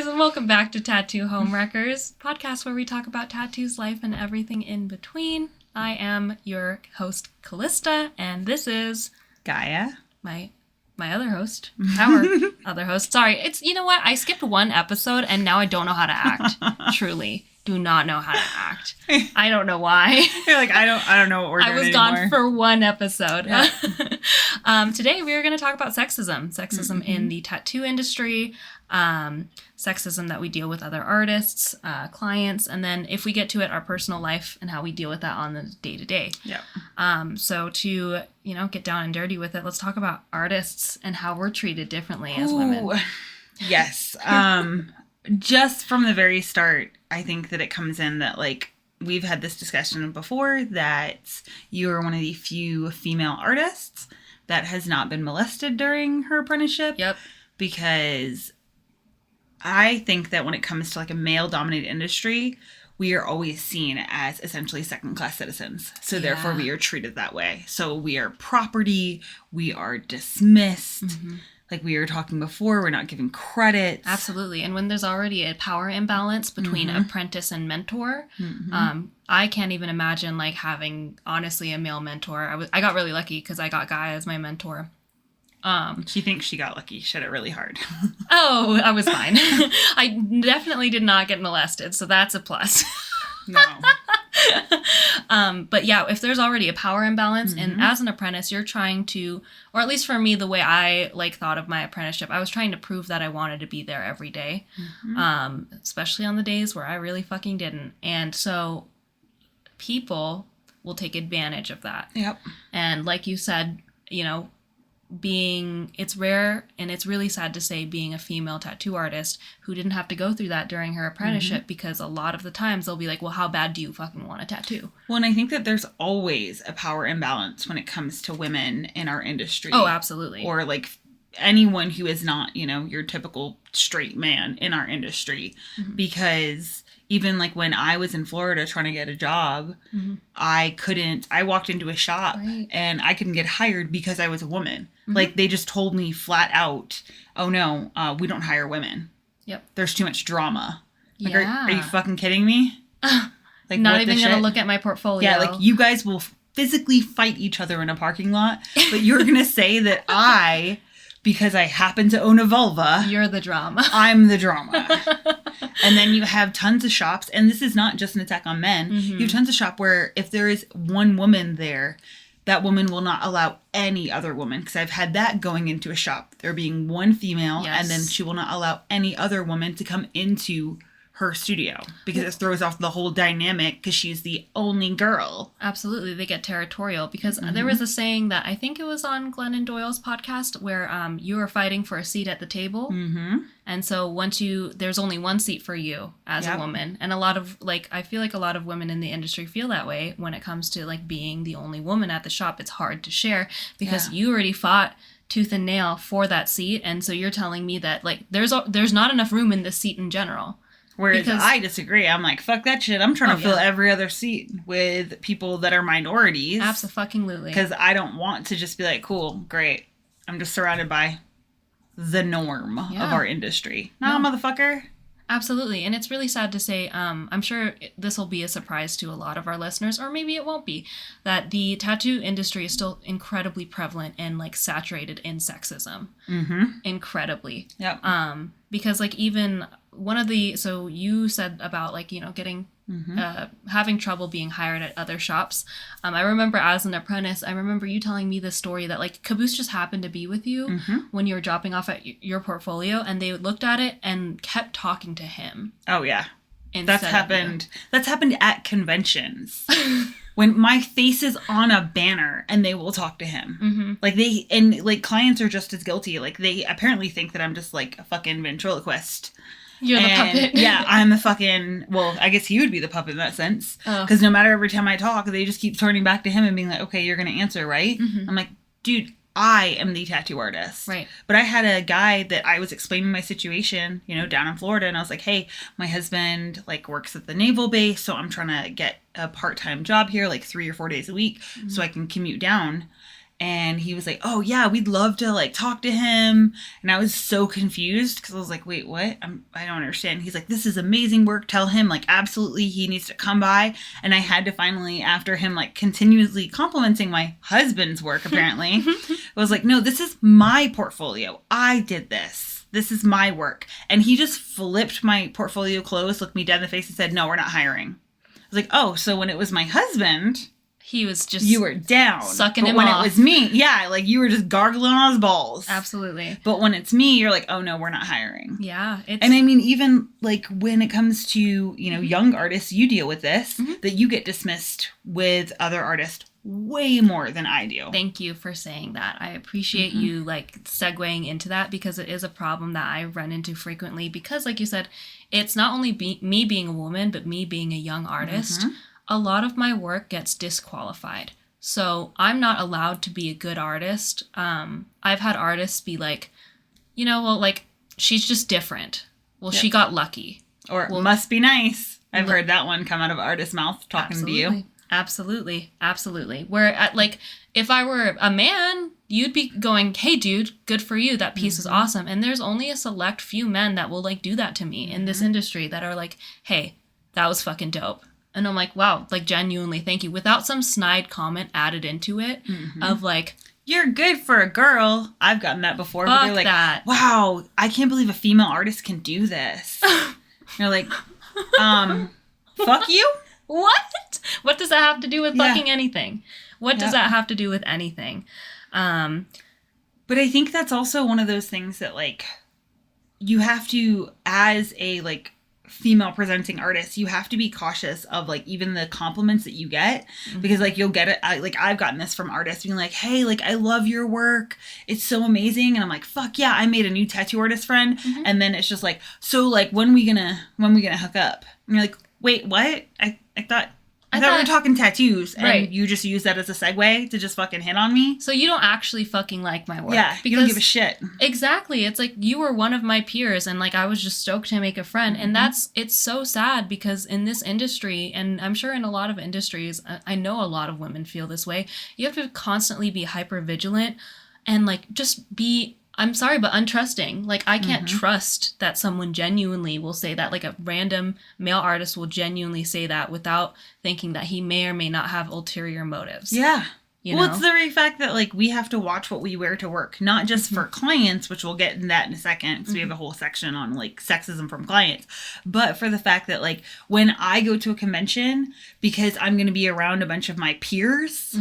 guys, and welcome back to Tattoo Homewreckers, podcast where we talk about tattoos, life, and everything in between. I am your host, Callista, and this is Gaia, my other host, our other host. Sorry, you know what? I skipped one episode, and now I don't know how to act. Truly, do not know how to act. I don't know why. You're like, I don't know what we're doing anymore. I was gone for one episode. Yeah. Today we are going to talk about sexism in the tattoo industry, sexism that we deal with other artists, clients, and then if we get to it, our personal life and how we deal with that on the day-to-day. Yeah. So to, get down and dirty with it, let's talk about artists and how we're treated differently as women. Yes. Just from the very start, I think that it comes in that, we've had this discussion before that you are one of the few female artists that has not been molested during her apprenticeship. Yep. Because I think that when it comes to a male-dominated industry, we are always seen as essentially second-class citizens. So therefore we are treated that way. So we are property, we are dismissed. Mm-hmm. Like we were talking before, we're not given credit. Absolutely. And when there's already a power imbalance between apprentice and mentor, I can't even imagine having, honestly, a male mentor. I got really lucky because I got Guy as my mentor. She thinks she got lucky. She had it really hard. Oh, I was fine. I definitely did not get molested, so that's a plus. No. But yeah, if there's already a power imbalance, and as an apprentice, you're trying to, or at least for me, the way I thought of my apprenticeship, I was trying to prove that I wanted to be there every day, especially on the days where I really fucking didn't. And so people will take advantage of that. Yep. And like you said, it's rare, and it's really sad to say, being a female tattoo artist who didn't have to go through that during her apprenticeship, because a lot of the times they'll be like, well, how bad do you fucking want a tattoo? Well, and I think that there's always a power imbalance when it comes to women in our industry. Oh, absolutely. Or anyone who is not, your typical straight man in our industry. Because even when I was in Florida trying to get a job, I walked into a shop and I couldn't get hired because I was a woman. They just told me flat out, oh no, we don't hire women. Yep. There's too much drama. Yeah. Are you fucking kidding me? Not even going to look at my portfolio. Yeah, you guys will physically fight each other in a parking lot, but you're going to say that because I happen to own a vulva, you're the drama. I'm the drama. And then you have tons of shops, and this is not just an attack on men. You have tons of shop where if there is one woman there, that woman will not allow any other woman. Because I've had that going into a shop. There being one female, and then she will not allow any other woman to come into her studio because it throws off the whole dynamic because she's the only girl. Absolutely. They get territorial because there was a saying that I think it was on Glennon Doyle's podcast where you are fighting for a seat at the table. And so there's only one seat for you as a woman. And a lot of I feel like a lot of women in the industry feel that way when it comes to being the only woman at the shop. It's hard to share because you already fought tooth and nail for that seat. And so you're telling me that there's not enough room in this seat in general. Whereas I disagree. I'm like, fuck that shit. I'm trying to fill every other seat with people that are minorities. Absolutely. Because I don't want to just be like, cool, great. I'm just surrounded by the norm of our industry. No, motherfucker. Absolutely. And it's really sad to say, I'm sure this will be a surprise to a lot of our listeners, or maybe it won't be, that the tattoo industry is still incredibly prevalent and saturated in sexism. Incredibly. Yep. Because even so you said about getting having trouble being hired at other shops. I remember as an apprentice, I remember you telling me this story that Caboose just happened to be with you when you were dropping off at your portfolio, and they looked at it and kept talking to him. Oh yeah. That's happened at conventions. When my face is on a banner and they will talk to him. Clients are just as guilty. They apparently think that I'm just a fucking ventriloquist. You're the puppet. Yeah, I'm the fucking, well, I guess he would be the puppet in that sense. Because no matter every time I talk, they just keep turning back to him and being like, okay, you're going to answer, right? I'm like, dude, I am the tattoo artist. Right. But I had a guy that I was explaining my situation, down in Florida. And I was like, hey, my husband works at the naval base. So I'm trying to get a part-time job here, 3 or 4 days a week so I can commute down. And he was like, oh, yeah, we'd love to, like, talk to him. And I was so confused because I was like, wait, what? I don't understand. He's like, this is amazing work. Tell him, like, absolutely he needs to come by. And I had to finally, after him, like, continuously complimenting my husband's work, apparently, I was like, no, this is my portfolio. I did this. This is my work. And he just flipped my portfolio closed, looked me dead in the face and said, no, we're not hiring. I was like, oh, so when it was my husband... He was just... You were down. Sucking him off. But when it was me, yeah, like you were just gargling on his balls. Absolutely. But when it's me, you're like, oh no, we're not hiring. Yeah. And I mean, even like when it comes to, you know, young artists, you deal with this, that you get dismissed with other artists way more than I do. Thank you for saying that. I appreciate you like segueing into that because it is a problem that I run into frequently because like you said, it's not only me being a woman, but me being a young artist. A lot of my work gets disqualified. So I'm not allowed to be a good artist. I've had artists be like, you know, well, like, she's just different. Well, she got lucky. Or it must be nice. I've heard that one come out of artist's mouth talking to you. Absolutely. Absolutely. Where, like, if I were a man, you'd be going, hey, dude, good for you. That piece is awesome. And there's only a select few men that will, like, do that to me in this industry that are like, hey, that was fucking dope. And I'm like, wow, like, genuinely, thank you. Without some snide comment added into it of, like... You're good for a girl. I've gotten that before. Fuck but they're like, that. Wow, I can't believe a female artist can do this. You're like, fuck you? What? What does that have to do with fucking anything? What does that have to do with anything? But I think that's also one of those things that, like, you have to, as a, like... female presenting artist, you have to be cautious of like even the compliments that you get because like you'll get it like I've gotten this from artists being like, hey, like I love your work, it's so amazing, and I'm like, fuck yeah, I made a new tattoo artist friend, and then it's just like, so like when we gonna hook up, and you're like, wait, what? I thought we were talking tattoos, and you just use that as a segue to just fucking hit on me. So you don't actually fucking like my work. Yeah, you don't give a shit. Exactly. It's like you were one of my peers, and like I was just stoked to make a friend. And it's so sad because in this industry, and I'm sure in a lot of industries, I know a lot of women feel this way, you have to constantly be hyper vigilant and like just be... I'm sorry, but untrusting. Like, I can't trust that someone genuinely will say that. Like, a random male artist will genuinely say that without thinking that he may or may not have ulterior motives. Yeah. You know? It's the very fact that, like, we have to watch what we wear to work. Not just for clients, which we'll get in that in a second, because we have a whole section on, like, sexism from clients. But for the fact that, like, when I go to a convention, because I'm going to be around a bunch of my peers...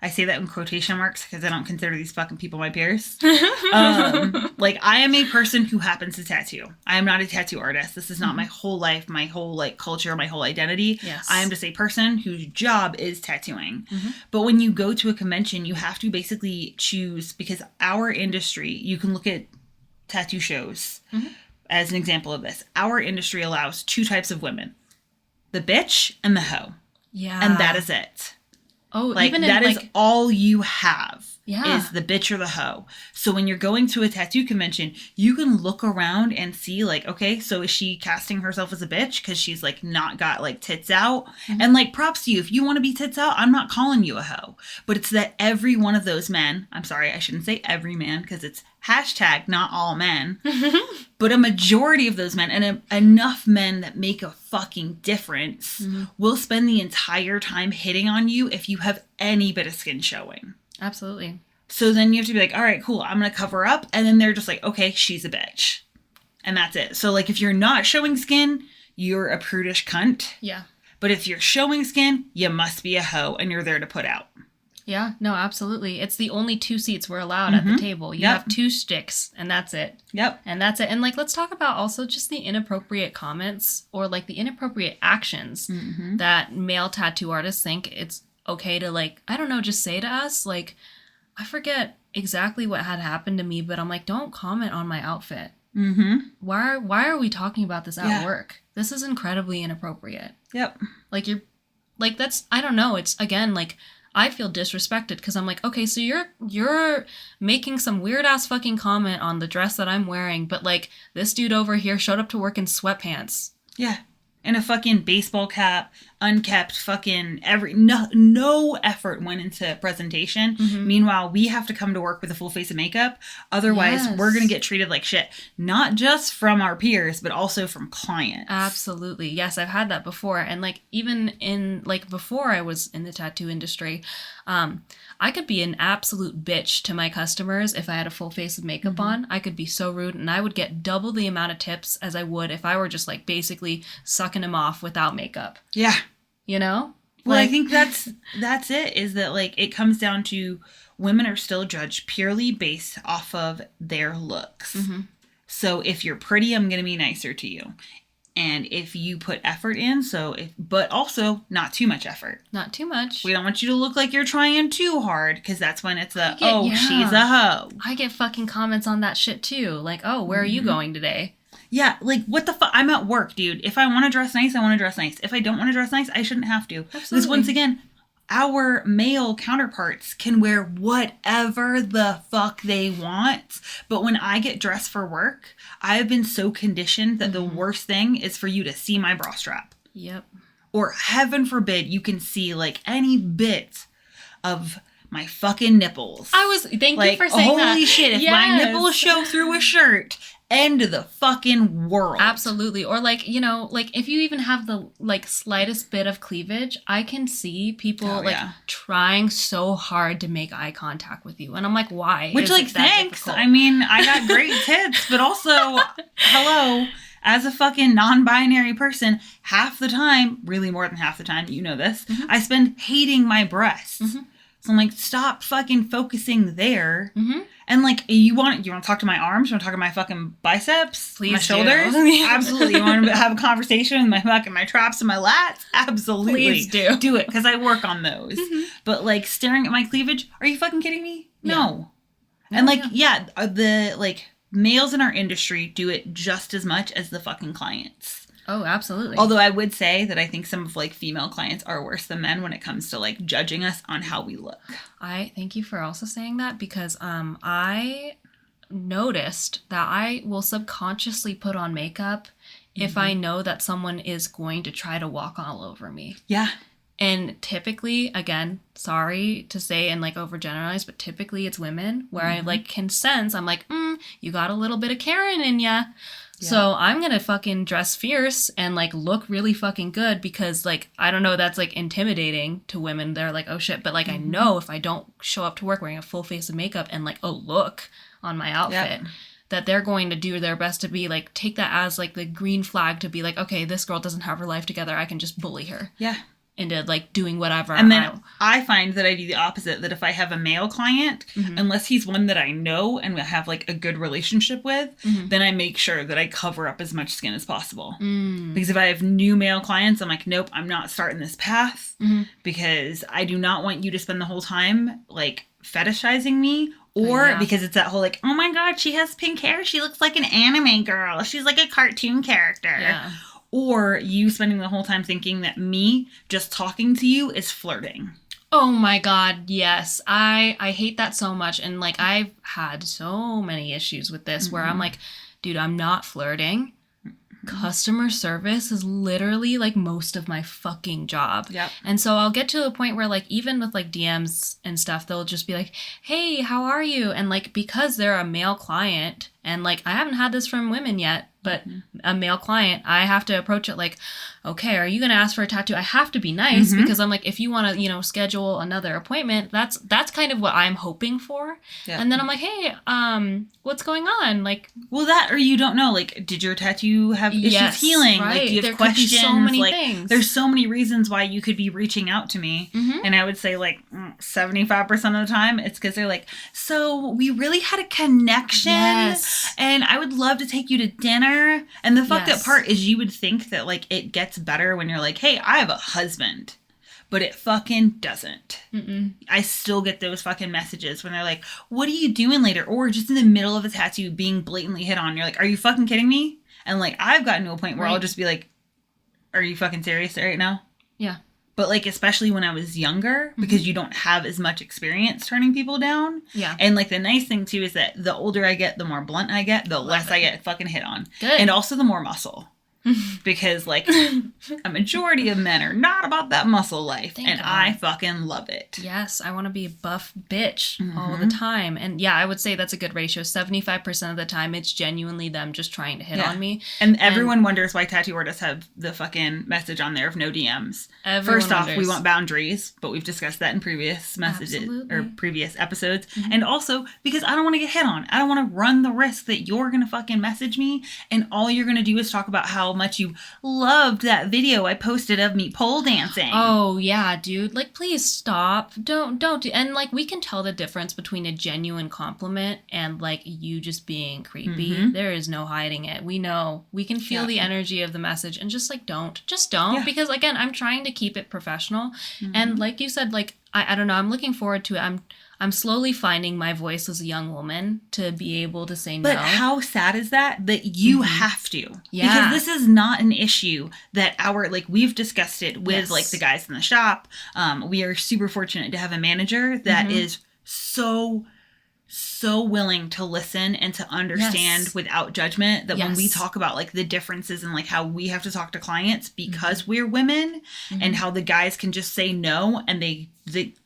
I say that in quotation marks because I don't consider these fucking people my peers. Like, I am a person who happens to tattoo. I am not a tattoo artist. This is not my whole life, my whole, like, culture, my whole identity. Yes. I am just a person whose job is tattooing. But when you go to a convention, you have to basically choose, because our industry, you can look at tattoo shows as an example of this. Our industry allows two types of women. The bitch and the hoe. Yeah. And that is it. Oh, like, even that is like, all you have is the bitch or the hoe. So when you're going to a tattoo convention, you can look around and see, like, okay, so is she casting herself as a bitch because she's, like, not got, like, tits out? And, like, props to you. If you want to be tits out, I'm not calling you a hoe. But it's that every one of those men, I'm sorry, I shouldn't say every man because it's hashtag not all men, but a majority of those men, and enough men that make a fucking difference, will spend the entire time hitting on you if you have any bit of skin showing. Absolutely. So then you have to be like, all right, cool, I'm going to cover up. And then they're just like, okay, she's a bitch. And that's it. So, like, if you're not showing skin, you're a prudish cunt. Yeah. But if you're showing skin, you must be a hoe and you're there to put out. Yeah, no, absolutely. It's the only 2 seats we're allowed at the table. You have 2 sticks, and that's it. Yep. And that's it. And, like, let's talk about also just the inappropriate comments or, like, the inappropriate actions that male tattoo artists think it's okay to, like, I don't know, just say to us. Like, I forget exactly what had happened to me, but I'm like, don't comment on my outfit. Why are we talking about this at work? This is incredibly inappropriate. Yep. Like, you're, like, that's, I don't know. It's, again, like, I feel disrespected because I'm like, okay, so you're making some weird ass fucking comment on the dress that I'm wearing, but like this dude over here showed up to work in sweatpants. Yeah. in a fucking baseball cap, unkept, fucking no effort went into presentation. Mm-hmm. Meanwhile, we have to come to work with a full face of makeup. Otherwise, we're going to get treated like shit. Not just from our peers, but also from clients. Absolutely. Yes, I've had that before. And like, even in like before I was in the tattoo industry, I could be an absolute bitch to my customers if I had a full face of makeup on. I could be so rude, and I would get double the amount of tips as I would if I were just like basically sucking them off without makeup. Yeah. You know? Well, I think that's it, is that like it comes down to women are still judged purely based off of their looks. Mm-hmm. So if you're pretty, I'm going to be nicer to you. And if you put effort in, but also not too much effort. Not too much. We don't want you to look like you're trying too hard, because that's when it's she's a hoe. I get fucking comments on that shit too. Like, oh, where are you going today? Yeah, like, what the fuck? I'm at work, dude. If I want to dress nice, I want to dress nice. If I don't want to dress nice, I shouldn't have to. Absolutely. Because once again, our male counterparts can wear whatever the fuck they want. But when I get dressed for work, I've been so conditioned that the worst thing is for you to see my bra strap. Yep. Or heaven forbid, you can see like any bit of my fucking nipples. Thank you for saying that. Holy shit, if my nipples show through a shirt, end of the fucking world. Absolutely. Or like, you know, like if you even have the like slightest bit of cleavage, I can see people trying so hard to make eye contact with you. And I'm like, why? Which, like, thanks. Difficult? I mean, I got great tits, but also, hello, as a fucking non-binary person, half the time, really more than half the time, you know this, I spend hating my breasts. So I'm like, stop fucking focusing there. And like, you want to talk to my arms? You want to talk to my fucking biceps? Please my shoulders? Absolutely. You want to have a conversation with my traps and my lats? Absolutely. Please do. Do it, because I work on those. But like, staring at my cleavage, are you fucking kidding me? No. And like, the like males in our industry do it just as much as the fucking clients. Oh, absolutely. Although I would say that I think some of like female clients are worse than men when it comes to like judging us on how we look. I thank you for also saying that, because I noticed that I will subconsciously put on makeup if I know that someone is going to try to walk all over me. Yeah. And typically, again, sorry to say and like overgeneralize, but typically it's women where I like can sense, I'm like, you got a little bit of Karen in ya. Yeah. So I'm going to fucking dress fierce and like look really fucking good, because like, I don't know, that's like intimidating to women. They're like, oh shit. But like, I know if I don't show up to work wearing a full face of makeup and like, oh, look on my outfit, that they're going to do their best to be like, take that as like the green flag to be like, okay, this girl doesn't have her life together. I can just bully her. Yeah. Into like doing whatever. And then I find that I do the opposite, that if I have a male client, unless he's one that I know and have like a good relationship with, then I make sure that I cover up as much skin as possible. Because if I have new male clients, I'm like, nope, I'm not starting this path, because I do not want you to spend the whole time like fetishizing me. Or because it's that whole like, oh my God, she has pink hair. She looks like an anime girl. She's like a cartoon character. Yeah. Or you spending the whole time thinking that me just talking to you is flirting. Oh my God, yes. I hate that so much. And like, I've had so many issues with this where I'm like, dude, I'm not flirting. Customer service is literally like most of my fucking job. Yep. And so I'll get to a point where like, even with like DMs and stuff, they'll just be like, hey, how are you? And like, because they're a male client, and like, I haven't had this from women yet, but a male client, I have to approach it like, okay, are you going to ask for a tattoo? I have to be nice, because I'm like, if you want to, you know, schedule another appointment, that's kind of what I'm hoping for. Yeah. And then I'm like, hey, what's going on? Like, well, that, or you don't know, like, did your tattoo have issues healing? Right. Like, do you have questions? Could be so many things. There's so many reasons why you could be reaching out to me. And I would say like 75% of the time, it's because they're like, so we really had a connection. Yes. And I would love to take you to dinner. And the fucked up part is you would think that like it gets better when you're like, hey, I have a husband. But it fucking doesn't. I still get those fucking messages when they're like, what are you doing later? Or just in the middle of a tattoo being blatantly hit on. You're like, are you fucking kidding me? And like, I've gotten to a point where I'll just be like, are you fucking serious right now? Yeah. But like, especially when I was younger, because you don't have as much experience turning people down. Yeah. And like, the nice thing too is that the older I get, the more blunt I get, the less I get fucking hit on. Good. And also the more muscle. because like a majority of men are not about that muscle life. Thank God. I fucking love it. Yes, I want to be a buff bitch all the time. And yeah, I would say that's a good ratio. 75% of the time it's genuinely them just trying to hit on me. And everyone wonders why tattoo artists have the fucking message on there of no DMs. First off, we want boundaries, but we've discussed that in previous messages or previous episodes. And also because I don't want to get hit on. I don't want to run the risk that you're going to fucking message me and all you're going to do is talk about how much you loved that video I posted of me pole dancing. Oh yeah, dude. Like, please stop. Don't do. And like, we can tell the difference between a genuine compliment and like you just being creepy. There is no hiding it. We know. We can feel the energy of the message, and just like don't. Because again, I'm trying to keep it professional. And like you said, like I don't know. I'm looking forward to it. I'm slowly finding my voice as a young woman to be able to say no. But how sad is that you have to? Yeah. Because this is not an issue that we've discussed it with like the guys in the shop. We are super fortunate to have a manager that is so willing to listen and to understand without judgment that when we talk about like the differences in like how we have to talk to clients because we're women and how the guys can just say no and the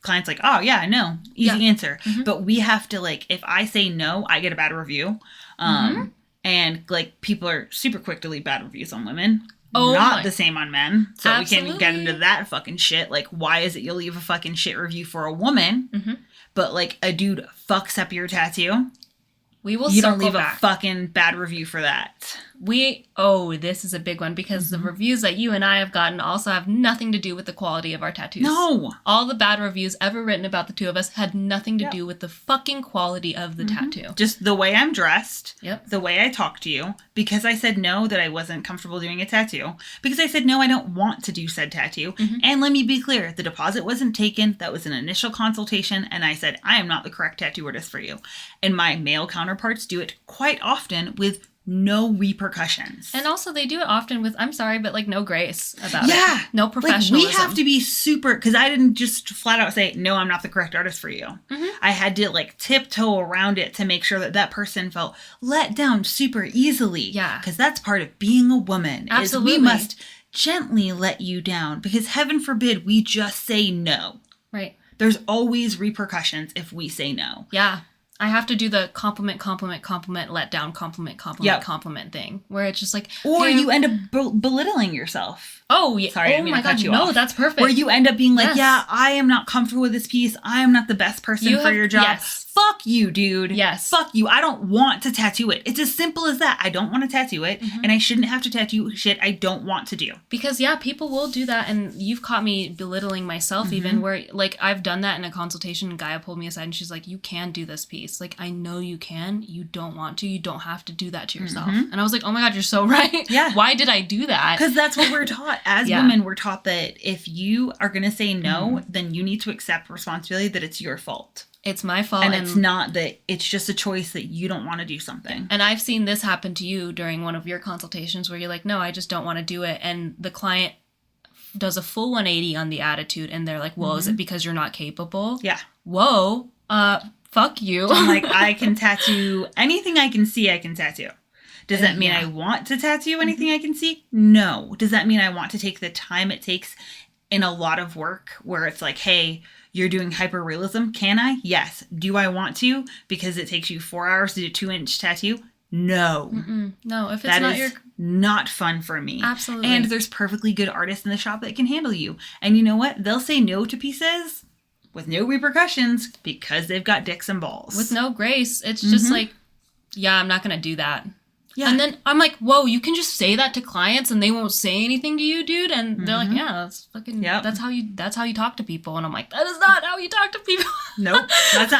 client's like, oh yeah, no, easy answer. But we have to like, if I say no, I get a bad review. And like people are super quick to leave bad reviews on women. Not the same on men. So we can get into that fucking shit. Like, why is it you leave a fucking shit review for a woman, but like a dude fucks up your tattoo? You don't leave a fucking bad review for that. This is a big one because the reviews that you and I have gotten also have nothing to do with the quality of our tattoos. No. All the bad reviews ever written about the two of us had nothing to do with the fucking quality of the tattoo. Just the way I'm dressed, the way I talk to you, because I said no that I wasn't comfortable doing a tattoo, because I said no, I don't want to do said tattoo. And let me be clear, the deposit wasn't taken. That was an initial consultation. And I said, I am not the correct tattoo artist for you. And my male counterparts do it quite often with no repercussions. And also they do it often with, I'm sorry, but like no grace about it. No professionalism. Like we have to be super, because I didn't just flat out say, no, I'm not the correct artist for you. I had to like tiptoe around it to make sure that person felt let down super easily. Yeah. Because that's part of being a woman. Absolutely. Is we must gently let you down, because heaven forbid we just say no. Right. There's always repercussions if we say no. Yeah. I have to do the compliment, let down, compliment thing. Where it's just like... Or you end up belittling yourself. Oh, yeah. Sorry, I didn't mean to cut you off. No, that's perfect. Where you end up being like, yeah, I am not comfortable with this piece. I am not the best person for your job. Yes. Fuck you, dude. Yes. Fuck you. I don't want to tattoo it. It's as simple as that. I don't want to tattoo it, and I shouldn't have to tattoo shit I don't want to do. Because, people will do that, and you've caught me belittling myself even, where, like, I've done that in a consultation, and Gaia pulled me aside, and she's like, you can do this piece. Like, I know you can. You don't want to. You don't have to do that to yourself. And I was like, oh my God, you're so right. Yeah. Why did I do that? Because that's what we're taught. As women, we're taught that if you are going to say no, then you need to accept responsibility that it's your fault. It's my fault. And it's not that, it's just a choice that you don't want to do something. And I've seen this happen to you during one of your consultations where you're like, no, I just don't want to do it. And the client does a full 180 on the attitude. And they're like, well, is it because you're not capable? Yeah. Whoa, fuck you. I'm like, I can tattoo anything I can see, I can tattoo. Does that mean I want to tattoo anything I can see? No. Does that mean I want to take the time it takes in a lot of work where it's like, hey, you're doing hyperrealism? Can I? Yes. Do I want to? Because it takes you 4 hours to do a 2-inch tattoo? No. No, if it's not not fun for me. Absolutely. And there's perfectly good artists in the shop that can handle you. And you know what? They'll say no to pieces with no repercussions because they've got dicks and balls. With no grace. It's just like, I'm not going to do that. Yeah. And then I'm like, whoa, you can just say that to clients and they won't say anything to you, dude. And they're like, yeah, that's fucking, that's how you talk to people. And I'm like, that is not how you talk to people. Nope. That's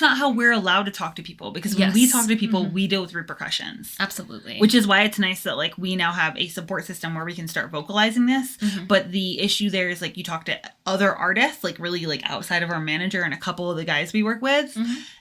not how we're allowed to talk to people. Because when we talk to people, we deal with repercussions. Absolutely. Which is why it's nice that like we now have a support system where we can start vocalizing this. But the issue there is like you talk to other artists, like really like outside of our manager and a couple of the guys we work with.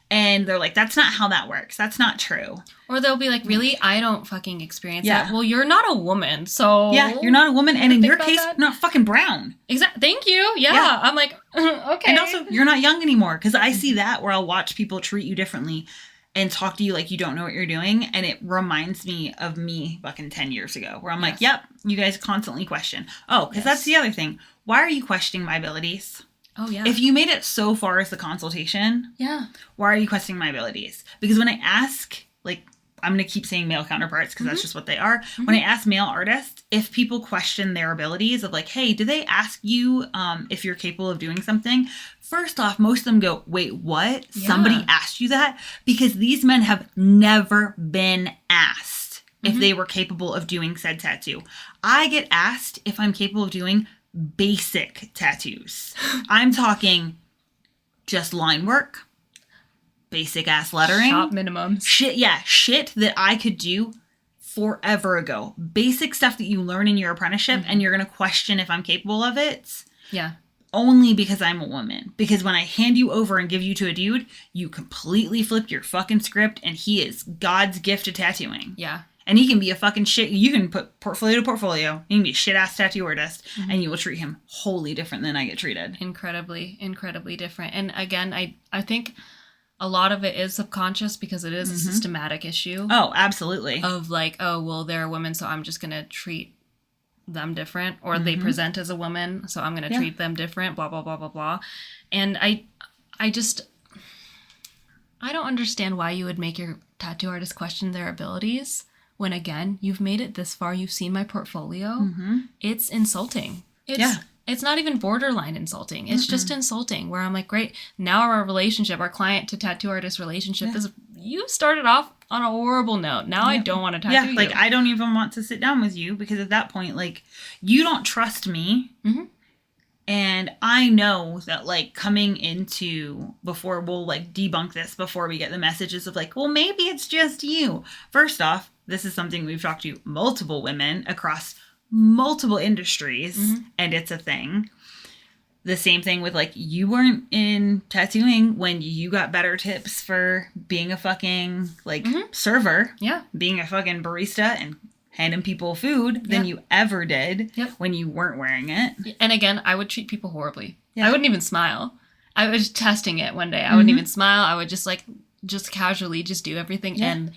And they're like, that's not how that works. That's not true. Or they'll be like, really? I don't fucking experience that. Well, you're not a woman, so... Yeah, you're not a woman, and in your case, you're not fucking brown. Exactly. Thank you. Yeah. I'm like, okay. And also, you're not young anymore, because I see that where I'll watch people treat you differently. and talk to you like you don't know what you're doing. And it reminds me of me fucking 10 years ago where I'm like, yep, you guys constantly question. Oh, because that's the other thing. Why are you questioning my abilities? Oh, yeah. If you made it so far as the consultation, why are you questioning my abilities? Because when I ask, like, I'm going to keep saying male counterparts because that's just what they are. When I ask male artists, if people question their abilities of like, hey, did they ask you if you're capable of doing something? First off, most of them go, wait, what? Yeah. Somebody asked you that? Because these men have never been asked if they were capable of doing said tattoo. I get asked if I'm capable of doing basic tattoos. I'm talking just line work. Basic ass lettering. Shop minimums. Shit that I could do forever ago. Basic stuff that you learn in your apprenticeship and you're going to question if I'm capable of it. Yeah. Only because I'm a woman. Because when I hand you over and give you to a dude, you completely flip your fucking script and he is God's gift to tattooing. Yeah. And he can be a fucking shit. You can put portfolio to portfolio. He can be a shit ass tattoo artist and you will treat him wholly different than I get treated. Incredibly, incredibly different. And again, I think a lot of it is subconscious because it is a systematic issue. Oh, absolutely. Of like, oh, well, they're a woman, so I'm just going to treat them different. Or they present as a woman, so I'm going to treat them different, blah, blah, blah, blah, blah. And I don't understand why you would make your tattoo artist question their abilities when, again, you've made it this far. You've seen my portfolio. It's insulting. It's not even borderline insulting. It's just insulting where I'm like, great, now our relationship, our client to tattoo artist relationship is, you started off on a horrible note. Now I don't want to tattoo you. Like I don't even want to sit down with you because at that point, like, you don't trust me. And I know that like coming into, before we'll like debunk this before we get the messages of like, well, maybe it's just you. First off, this is something we've talked to multiple women across multiple industries and it's a thing. The same thing with like, you weren't in tattooing when you got better tips for being a fucking like server, being a fucking barista and handing people food than you ever did when you weren't wearing it. And again, I would treat people horribly. I wouldn't even smile. I was testing it one day. I wouldn't even smile. I would just casually just do everything. And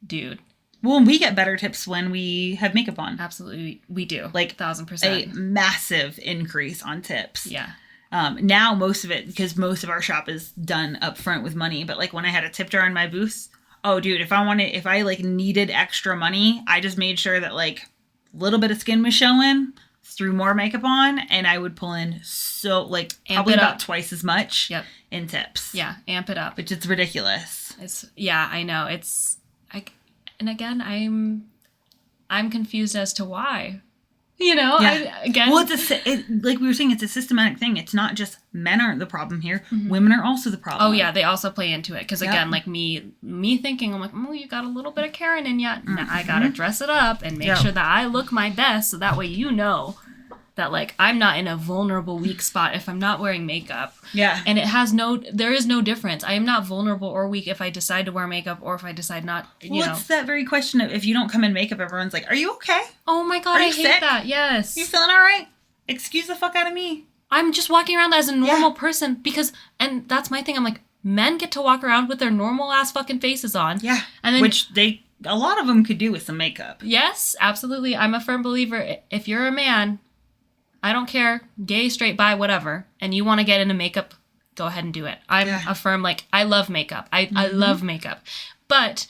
dude, well, we get better tips when we have makeup on. Absolutely. We do. Like 1,000%. A massive increase on tips. Yeah. Now most of it, because most of our shop is done up front with money. But like when I had a tip jar in my booth, oh dude, if I like needed extra money, I just made sure that like a little bit of skin was showing, threw more makeup on, and I would pull in so like probably about twice as much in tips. Yeah. Amp it up. Which is ridiculous. I know. And again, I'm confused as to why. You know, well, like we were saying, it's a systematic thing. It's not just men aren't the problem here. Women are also the problem. Oh yeah, they also play into it. Because again, like me thinking, I'm like, oh, you got a little bit of Karen in you. Now I gotta dress it up and make sure that I look my best, so that way you know that like I'm not in a vulnerable weak spot if I'm not wearing makeup. Yeah. And there is no difference. I am not vulnerable or weak if I decide to wear makeup or if I decide not, you know. It's that very question of if you don't come in makeup, everyone's like, are you okay? Oh my God, I hate that. Yes. You feeling all right? Excuse the fuck out of me. I'm just walking around as a normal person because, and that's my thing. I'm like, men get to walk around with their normal ass fucking faces on. Yeah. And then, which a lot of them could do with some makeup. Yes, absolutely. I'm a firm believer. If you're a man, I don't care, gay, straight, bi, whatever, and you want to get into makeup, go ahead and do it. I'm a firm, like, I love makeup. I love makeup. But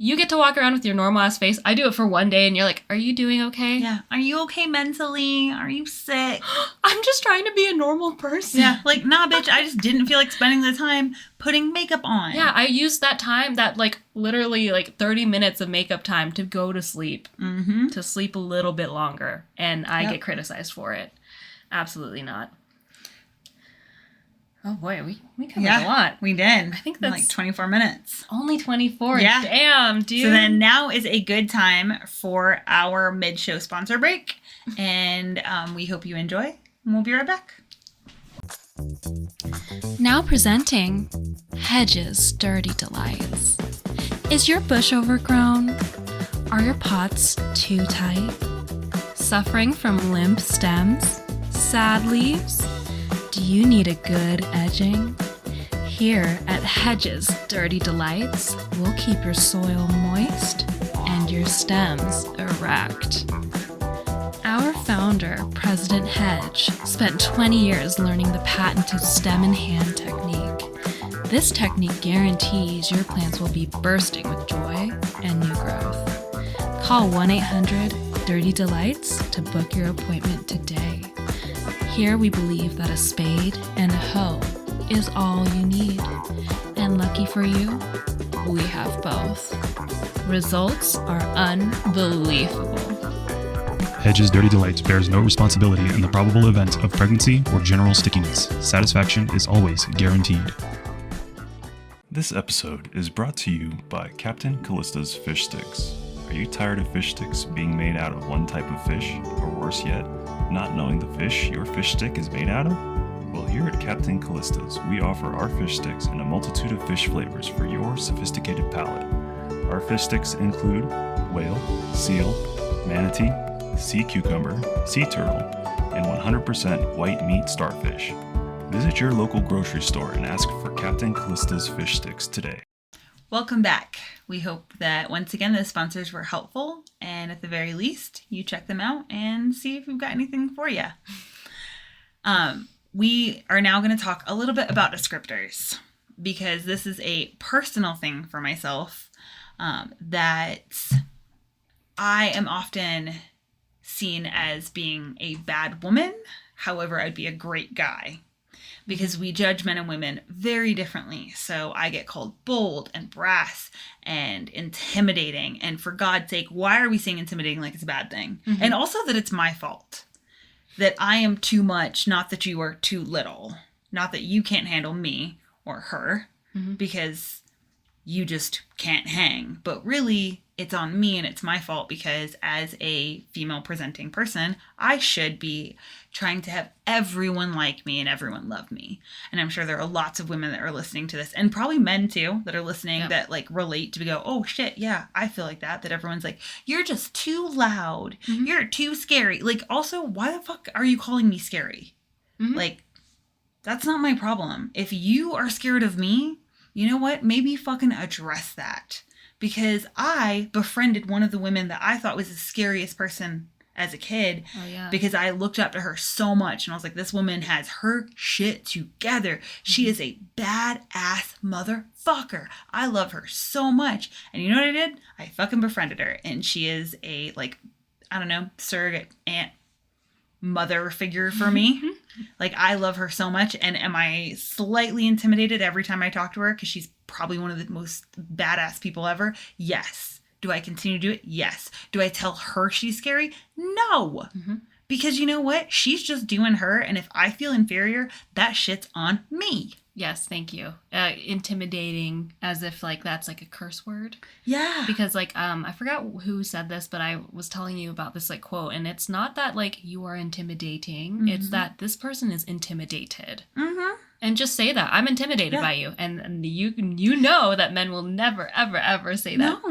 you get to walk around with your normal ass face. I do it for one day, and you're like, are you doing okay? Yeah. Are you okay mentally? Are you sick? I'm just trying to be a normal person. Yeah. Like, nah, bitch, I just didn't feel like spending the time putting makeup on. Yeah, I used that time, that, like, literally, like, 30 minutes of makeup time to go to sleep. To sleep a little bit longer. And I get criticized for it. Absolutely not. Oh boy, we covered a lot. We did. I think that's like 24 minutes. Only 24. Yeah. Damn, dude. So then now is a good time for our mid-show sponsor break. And we hope you enjoy. And we'll be right back. Now presenting Hedges Sturdy Delights. Is your bush overgrown? Are your pots too tight? Suffering from limp stems? Sad leaves? Do you need a good edging? Here at Hedges Dirty Delights, we'll keep your soil moist and your stems erect. Our founder, President Hedge, spent 20 years learning the patented stem and hand technique. This technique guarantees your plants will be bursting with joy and new growth. Call 1-800-DIRTY-DELIGHTS to book your appointment today. Here we believe that a spade and a hoe is all you need. And lucky for you, we have both. Results are unbelievable. Hedges Dirty Delights bears no responsibility in the probable event of pregnancy or general stickiness. Satisfaction is always guaranteed. This episode is brought to you by Captain Callista's Fish Sticks. Are you tired of fish sticks being made out of one type of fish, or worse yet, not knowing the fish your fish stick is made out of? Well, here at Captain Callista's, we offer our fish sticks in a multitude of fish flavors for your sophisticated palate. Our fish sticks include whale, seal, manatee, sea cucumber, sea turtle, and 100% white meat starfish. Visit your local grocery store and ask for Captain Callista's Fish Sticks today. Welcome back. We hope that once again the sponsors were helpful, and at the very least, you check them out and see if we've got anything for you. We are now going to talk a little bit about descriptors, because this is a personal thing for myself that I am often seen as being a bad woman. However, I'd be a great guy, because we judge men and women very differently. So I get called bold and brass and intimidating. And for God's sake, why are we saying intimidating like it's a bad thing? Mm-hmm. And also that it's my fault. That I am too much, not that you are too little. Not that you can't handle me or her, because you just can't hang. But really, it's on me and it's my fault, because as a female presenting person, I should be trying to have everyone like me and everyone love me. And I'm sure there are lots of women that are listening to this, and probably men too, that are listening that like relate to go, oh shit, yeah, I feel like that everyone's like, you're just too loud. You're too scary. Like, also, why the fuck are you calling me scary? Like, that's not my problem. If you are scared of me, you know what? Maybe fucking address that. Because I befriended one of the women that I thought was the scariest person as a kid. Oh, yeah. Because I looked up to her so much. And I was like, this woman has her shit together. She is a badass motherfucker. I love her so much. And you know what I did? I fucking befriended her. And she is a, like, I don't know, surrogate aunt mother figure for me. Like, I love her so much. And am I slightly intimidated every time I talk to her? Because she's probably one of the most badass people ever. Yes. Do I continue to do it? Yes. Do I tell her she's scary? No. Because you know what? She's just doing her. And if I feel inferior, that shit's on me. Yes, thank you. Intimidating, as if like that's like a curse word. Yeah. Because like I forgot who said this, but I was telling you about this like quote, and it's not that like you are intimidating. It's that this person is intimidated. And just say that I'm intimidated by you, and you know that men will never ever ever say that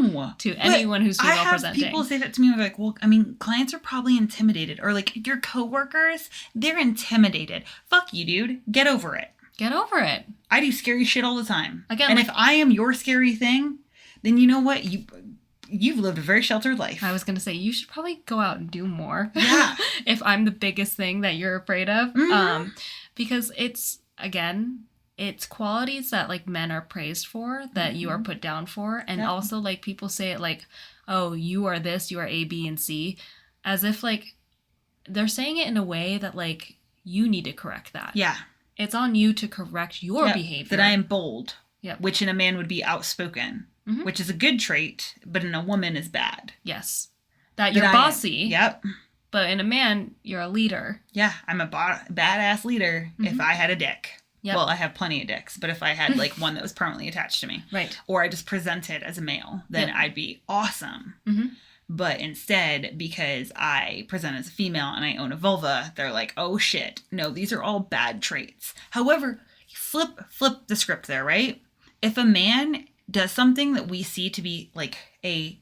to anyone who's female presenting. People say that to me, like, well, I mean, clients are probably intimidated, or like your coworkers, they're intimidated. Fuck you, dude. Get over it. Get over it. I do scary shit all the time. Again, and like, if I am your scary thing, then you know what? You've lived a very sheltered life. I was going to say, you should probably go out and do more. Yeah. If I'm the biggest thing that you're afraid of. Because it's, again, it's qualities that like men are praised for, that you are put down for. And also like people say it like, oh, you are this, you are A, B, and C. As if like they're saying it in a way that like you need to correct that. Yeah. It's on you to correct your behavior. That I am bold, which in a man would be outspoken, which is a good trait, but in a woman is bad. Yes. That you're bossy. Yep. But in a man, you're a leader. Yeah, I'm a badass leader if I had a dick. Yep. Well, I have plenty of dicks, but if I had like one that was permanently attached to me. Right. Or I just presented as a male, then I'd be awesome. But instead, because I present as a female and I own a vulva, they're like, oh shit, no, these are all bad traits. However, flip the script there, right? If a man does something that we see to be like a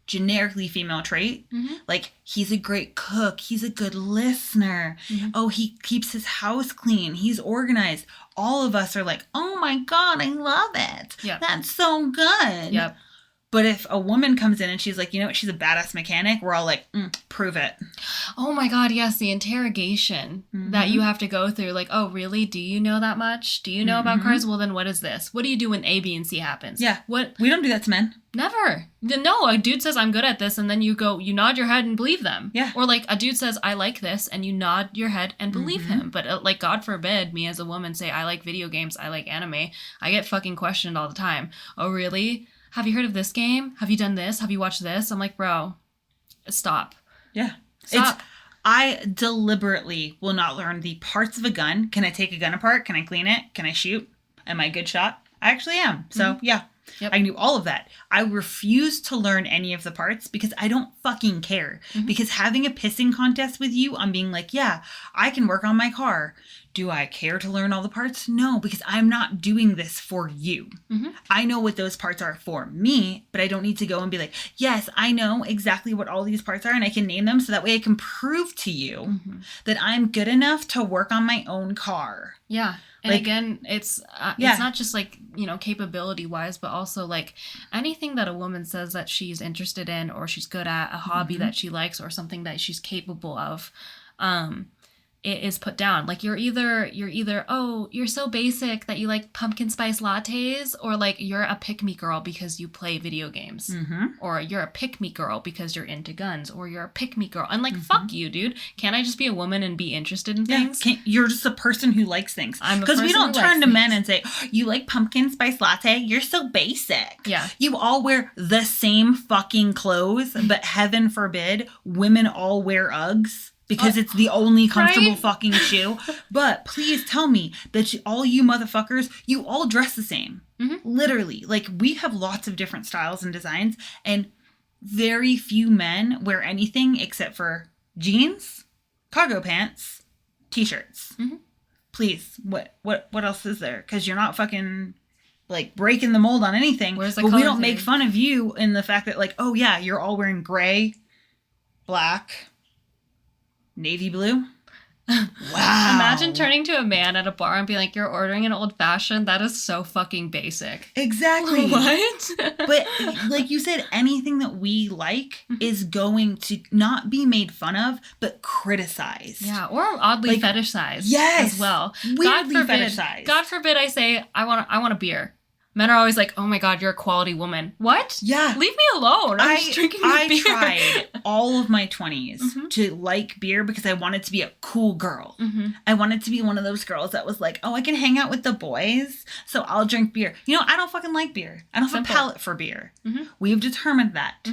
generically female trait, like he's a great cook, he's a good listener, oh, he keeps his house clean, he's organized, all of us are like, oh my God, I love it. Yep. That's so good. Yep. But if a woman comes in and she's like, you know what, she's a badass mechanic, we're all like, prove it. Oh my God, yes, the interrogation that you have to go through. Like, oh, really? Do you know that much? Do you know about cars? Well, then what is this? What do you do when A, B, and C happens? Yeah. What? We don't do that to men. Never. No, a dude says, I'm good at this, and then you nod your head and believe them. Yeah. Or like a dude says, I like this, and you nod your head and believe him. But like, God forbid me as a woman say, I like video games, I like anime. I get fucking questioned all the time. Oh, really? Have you heard of this game? Have you done this? Have you watched this? I'm like, bro, stop. Yeah. Stop. I deliberately will not learn the parts of a gun. Can I take a gun apart? Can I clean it? Can I shoot? Am I a good shot? I actually am. So, yeah. Yep. I knew all of that. I refuse to learn any of the parts because I don't fucking care. Because having a pissing contest with you on being like, yeah, I can work on my car. Do I care to learn all the parts? No, because I'm not doing this for you. I know what those parts are for me, but I don't need to go and be like, yes, I know exactly what all these parts are and I can name them so that way I can prove to you that I'm good enough to work on my own car. Yeah. And like, again, it's not just like, capability wise, but also like anything that a woman says that she's interested in or she's good at, a hobby that she likes or something that she's capable of, it is put down. Like you're either, oh, you're so basic that you like pumpkin spice lattes, or like you're a pick-me girl because you play video games, or you're a pick-me girl because you're into guns, or you're a pick-me girl. And like, fuck you, dude. Can't I just be a woman and be interested in things? You're just a person who likes things. Because we don't turn to men and say, oh, you like pumpkin spice latte? You're so basic. Yeah. You all wear the same fucking clothes, but heaven forbid, women all wear Uggs. Because it's the only comfortable fucking shoe. But please tell me that all you motherfuckers, you all dress the same. Literally. Like, we have lots of different styles and designs. And very few men wear anything except for jeans, cargo pants, t-shirts. Please, what else is there? Because you're not fucking, like, breaking the mold on anything. Where's the but we don't color make fun of you in the fact that, like, oh, yeah, you're all wearing gray, black, navy blue. Wow. Imagine turning to a man at a bar and being like, you're ordering an old fashioned? That is so fucking basic. Exactly. What? But like you said, anything that we like is going to not be made fun of, but criticized. Yeah, or oddly fetishized. Yes, as well. Weirdly fetishized. God forbid I say, I want a beer. Men are always like, oh my God, you're a quality woman. What? Yeah. Leave me alone. I'm just drinking beer. I tried all of my 20s to like beer because I wanted to be a cool girl. I wanted to be one of those girls that was like, oh, I can hang out with the boys, so I'll drink beer. I don't fucking like beer. I don't have a palate for beer. We've determined that.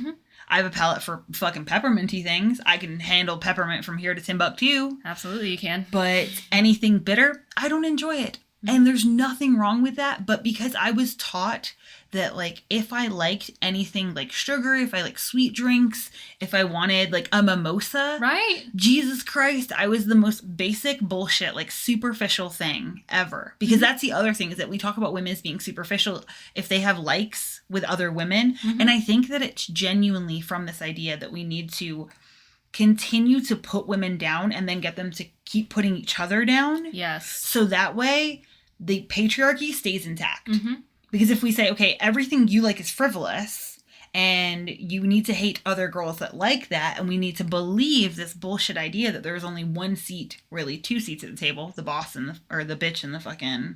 I have a palate for fucking pepperminty things. I can handle peppermint from here to Timbuktu. Absolutely, you can. But anything bitter, I don't enjoy it. And there's nothing wrong with that, but because I was taught that, like, if I liked anything like sugar, if I like sweet drinks, if I wanted like a mimosa, right? Jesus Christ, I was the most basic bullshit, like superficial thing ever. Because that's the other thing, is that we talk about women as being superficial if they have likes with other women. And I think that it's genuinely from this idea that we need to continue to put women down and then get them to keep putting each other down. Yes. So that way the patriarchy stays intact. Because if we say, okay, everything you like is frivolous and you need to hate other girls that like that, and we need to believe this bullshit idea that there's only one seat, really two seats at the table, the boss and the bitch and the fucking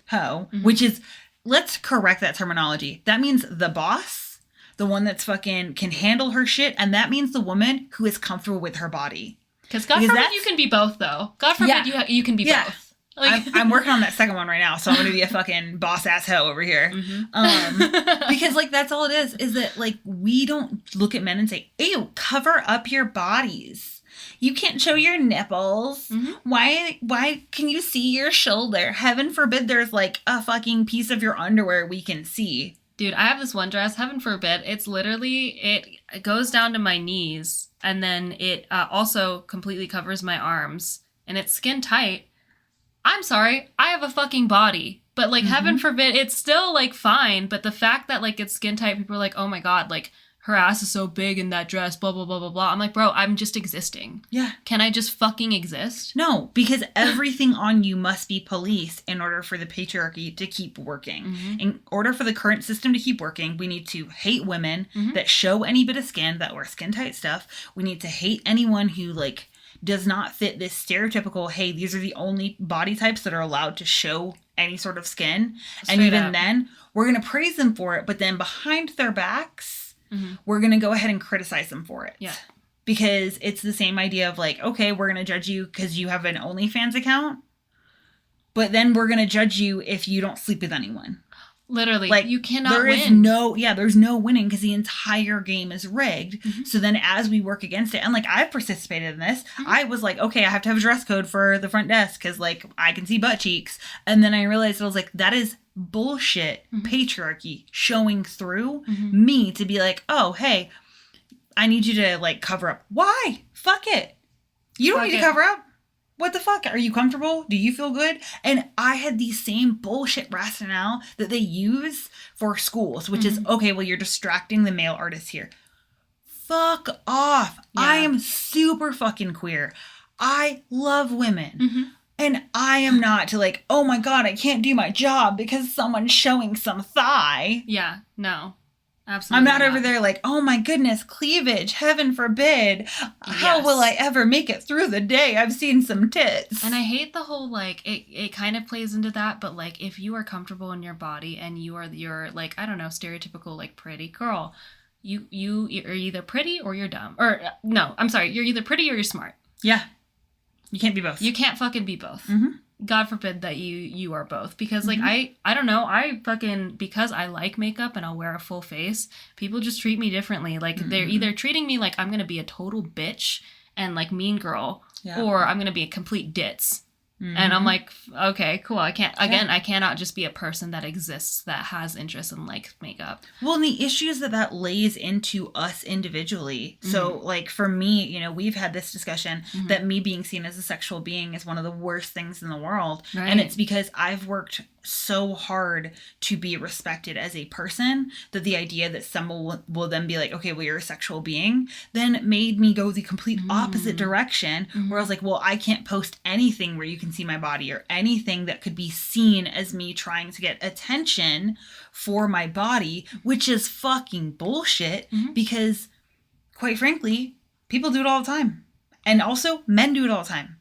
hoe, which is, let's correct that terminology. That means the boss, the one that's fucking can handle her shit, and that means the woman who is comfortable with her body. Because God forbid you can be both, though. God forbid you can be both. Like, I'm working on that second one right now, so I'm going to be a fucking boss-ass hoe over here. Because, like, that's all it is that, like, we don't look at men and say, ew, cover up your bodies. You can't show your nipples. Why can you see your shoulder? Heaven forbid there's, like, a fucking piece of your underwear we can see. Dude, I have this one dress, heaven forbid. It's literally, it goes down to my knees, and then it also completely covers my arms, and it's skin tight. I'm sorry, I have a fucking body. But, like, heaven forbid, it's still, like, fine. But the fact that, like, it's skin tight, people are like, oh my God, like, her ass is so big in that dress, blah, blah, blah, blah, blah. I'm like, bro, I'm just existing. Yeah. Can I just fucking exist? No, because everything on you must be policed in order for the patriarchy to keep working. Mm-hmm. In order for the current system to keep working, we need to hate women that show any bit of skin, that wear skin tight stuff. We need to hate anyone who, like, does not fit this stereotypical, hey, these are the only body types that are allowed to show any sort of skin. And even then, we're going to praise them for it, but then behind their backs, we're going to go ahead and criticize them for it. Yeah. Because it's the same idea of like, okay, we're going to judge you because you have an OnlyFans account, but then we're going to judge you if you don't sleep with anyone. Literally, like, you cannot there win. There's no winning because the entire game is rigged. So then as we work against it, and like I've participated in this, I was like, okay, I have to have a dress code for the front desk because like I can see butt cheeks. And then I realized I was like, that is bullshit patriarchy showing through me to be like, oh, hey, I need you to like cover up. Why? Fuck it. You don't need to cover up. What the fuck? Are you comfortable? Do you feel good? And I had the same bullshit rationale that they use for schools, which is, okay, well, you're distracting the male artists here. Fuck off. Yeah. I am super fucking queer. I love women. And I am not to like, oh my God, I can't do my job because someone's showing some thigh. Yeah, no. Absolutely I'm not over there like, oh my goodness, cleavage, heaven forbid. How will I ever make it through the day? I've seen some tits. And I hate the whole, like, it kind of plays into that, but like, if you are comfortable in your body and you're like, I don't know, stereotypical, like, pretty girl, you're either pretty or you're dumb. Or, no, I'm sorry, you're either pretty or you're smart. Yeah. You can't be both. You can't fucking be both. God forbid that you are both. Because, like, I don't know, because I like makeup and I'll wear a full face, people just treat me differently. Like, they're either treating me like I'm going to be a total bitch and, like, mean girl, or I'm going to be a complete ditz. And I'm like, okay, cool. I cannot just be a person that exists that has interest in, like, makeup. Well, and the issue is that lays into us individually. So, like, for me, you know, we've had this discussion that me being seen as a sexual being is one of the worst things in the world. Right. And it's because I've worked so hard to be respected as a person that the idea that someone will then be like, okay, well, you're a sexual being, then made me go the complete opposite direction where I was like, well, I can't post anything where you can see my body or anything that could be seen as me trying to get attention for my body, which is fucking bullshit because quite frankly, people do it all the time. And also men do it all the time.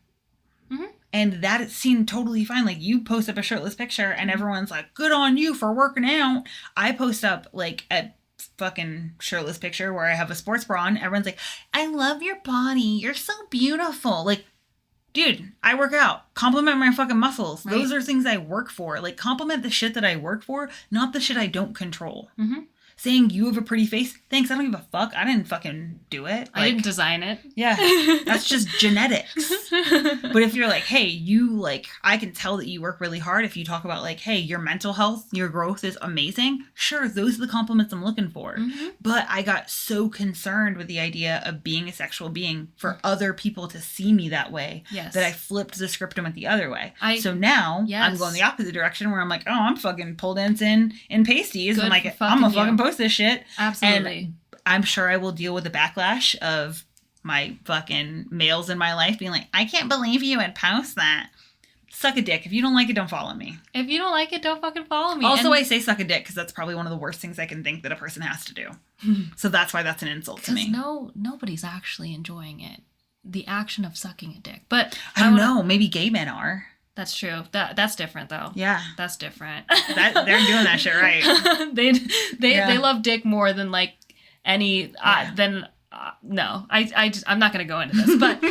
And that is seen totally fine. Like, you post up a shirtless picture and everyone's like, good on you for working out. I post up, like, a fucking shirtless picture where I have a sports bra on. Everyone's like, I love your body. You're so beautiful. Like, dude, I work out. Compliment my fucking muscles. Right. Those are things I work for. Like, compliment the shit that I work for, not the shit I don't control. Saying you have a pretty face, thanks, I don't give a fuck. I didn't fucking do it. I didn't design it. Yeah, that's just genetics. But if you're like, hey, you, like, I can tell that you work really hard. If you talk about, like, hey, your mental health, your growth is amazing. Sure, those are the compliments I'm looking for. But I got so concerned with the idea of being a sexual being for other people to see me that way that I flipped the script and went the other way. So now I'm going the opposite direction where I'm like, oh, I'm fucking pole dancing in pasties. Good, and like, I'm gonna fucking post this shit. Absolutely. And I'm sure I will deal with the backlash of my fucking males in my life being like, I can't believe you would post that. Suck a dick. If you don't like it, don't follow me. If you don't like it, don't fucking follow me. Also, I say suck a dick because that's probably one of the worst things I can think that a person has to do. So that's why that's an insult to me. Nobody's actually enjoying it. The action of sucking a dick. But I don't know. Maybe gay men are. That's true. That's different though. Yeah. That's different. They're doing that shit right. They love dick more than like any no. I'm not going to go into this, but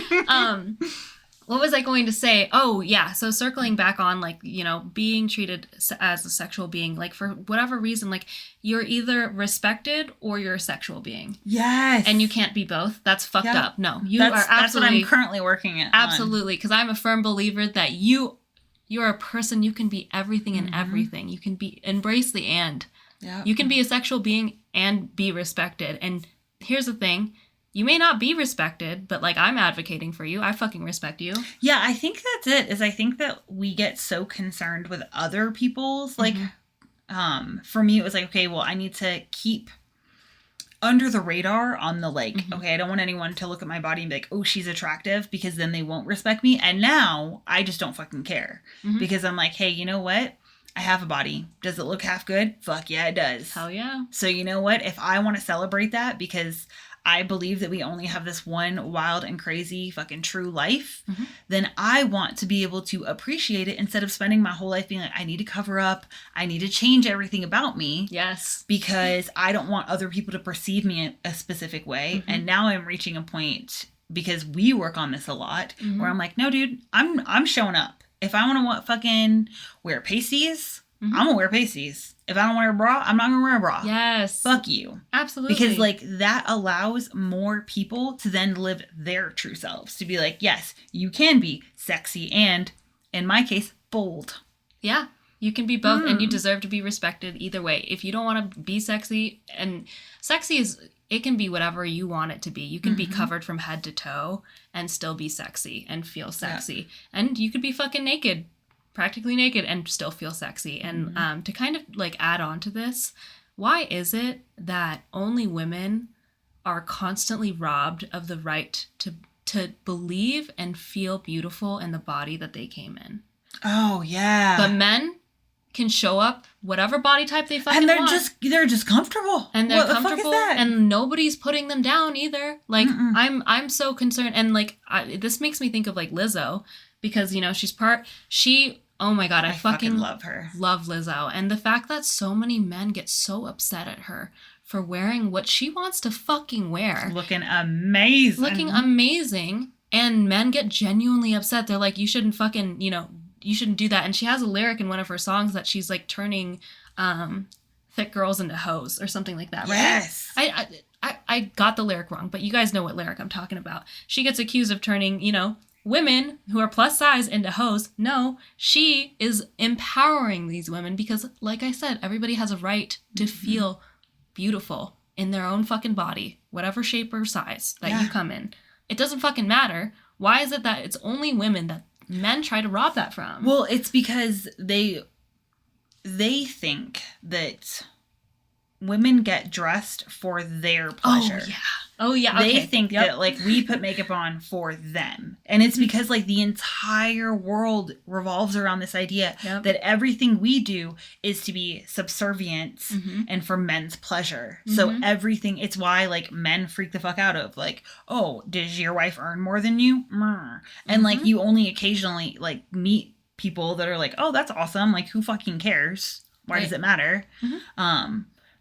what was I going to say? Oh, yeah. So circling back on, like, you know, being treated as a sexual being, like, for whatever reason, like, you're either respected or you're a sexual being. Yes. And you can't be both. That's fucked up. No, that's what I'm currently working at. Absolutely. Because I'm a firm believer that you're a person. You can be everything and everything. You can embrace the and. Yeah. You can be a sexual being and be respected. And here's the thing. You may not be respected, but, like, I'm advocating for you. I fucking respect you. Yeah, I think that's it. I think that we get so concerned with other people's, like, for me, it was like, okay, well, I need to keep under the radar on the like, okay, I don't want anyone to look at my body and be like, oh, she's attractive, because then they won't respect me. And now I just don't fucking care because I'm like, hey, you know what? I have a body. Does it look half good? Fuck yeah, it does. Hell yeah. So you know what? If I want to celebrate that because I believe that we only have this one wild and crazy fucking true life, then I want to be able to appreciate it instead of spending my whole life being like, I need to cover up. I need to change everything about me. Yes. Because I don't want other people to perceive me a specific way. And now I'm reaching a point, because we work on this a lot, where I'm like, no, dude, I'm showing up. If I want to fucking wear pasties, I'm going to wear pasties. If I don't wear a bra, I'm not going to wear a bra. Yes. Fuck you. Absolutely. Because, like, that allows more people to then live their true selves. To be like, yes, you can be sexy and, in my case, bold. Yeah. You can be both, and you deserve to be respected either way. If you don't want to be sexy, and sexy it can be whatever you want it to be. You can be covered from head to toe and still be sexy and feel sexy. Yeah. And you could be fucking naked, practically naked, and still feel sexy. And to kind of like add on to this, why is it that only women are constantly robbed of the right to believe and feel beautiful in the body that they came in? Oh, yeah. But men can show up whatever body type they fucking want. And they're just comfortable. And they're comfortable. The fuck is that? And nobody's putting them down either. Like, I'm so concerned. And like, this makes me think of like Lizzo, because, you know, oh my God, I fucking love her. Love Lizzo. And the fact that so many men get so upset at her for wearing what she wants to fucking wear. Looking amazing. And men get genuinely upset. They're like, you shouldn't fucking, you know, you shouldn't do that. And she has a lyric in one of her songs that she's like turning thick girls into hoes or something like that, right? Yes. I got the lyric wrong, but you guys know what lyric I'm talking about. She gets accused of turning, you know, women who are plus size into hoes. No, she is empowering these women because, like I said, everybody has a right to feel beautiful in their own fucking body, whatever shape or size that you come in. It doesn't fucking matter. Why is it that it's only women that men try to rob that from? Well, it's because they think that women get dressed for their pleasure. Oh, yeah. They think that, like, we put makeup on for them. And it's because, like, the entire world revolves around this idea that everything we do is to be subservient and for men's pleasure. So everything, it's why, like, men freak the fuck out of, like, oh, does your wife earn more than you? And, like, you only occasionally, like, meet people that are like, oh, that's awesome. Like, who fucking cares? Why does it matter?